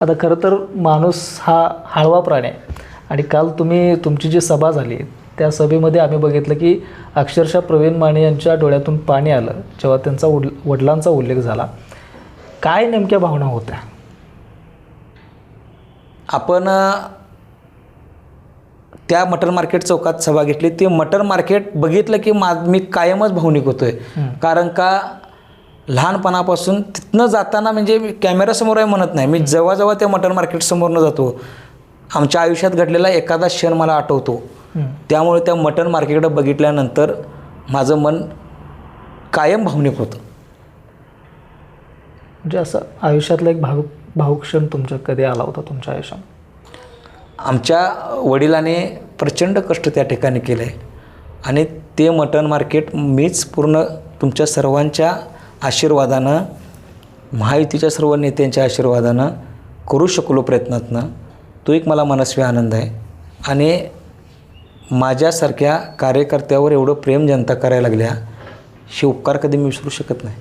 आता खरं तर माणूस हा हळवा प्राणी आहे आणि काल तुमची जी सभा झाली त्या सभेमध्ये आम्ही बघितलं की अक्षरशः प्रवीण माने यांच्या डोळ्यातून पाणी आलं जेव्हा त्यांचा वडिलांचा उल्लेख झाला. काय नेमक्या भावना होत्या? आपण त्या मटर मार्केट चौकात सभा घेतली. ते मटर मार्केट बघितलं की मी कायमच भावनिक होतोय. कारण का लहानपणापासून तिथनं जाताना म्हणजे मी कॅमेरासमोर आहे म्हणत नाही, मी जेव्हा जेव्हा त्या मटर मार्केट समोरनं जातो आमच्या आयुष्यात घडलेला एखादा क्षण मला आठवतो. त्यामुळे त्या मटन मार्केटकडे बघितल्यानंतर माझं मन कायम भावनिक होतं. म्हणजे असं आयुष्यातला एक भावुक क्षण तुमच्या कधी आला होता तुमच्या आयुष्यात? आमच्या वडिलांनी प्रचंड कष्ट त्या ठिकाणी केलं आहे आणि ते मटन मार्केट मीच पूर्ण तुमच्या सर्वांच्या आशीर्वादानं, महायुतीच्या सर्व नेत्यांच्या आशीर्वादानं करू शकलो प्रयत्नातनं. तो एक मला मनस्वी आनंद आहे. आणि माझ्यासारख्या कार्यकर्त्यावर एवढं प्रेम जनता करायला लागल्या, हे उपकार कधी मी विसरू शकत नाही.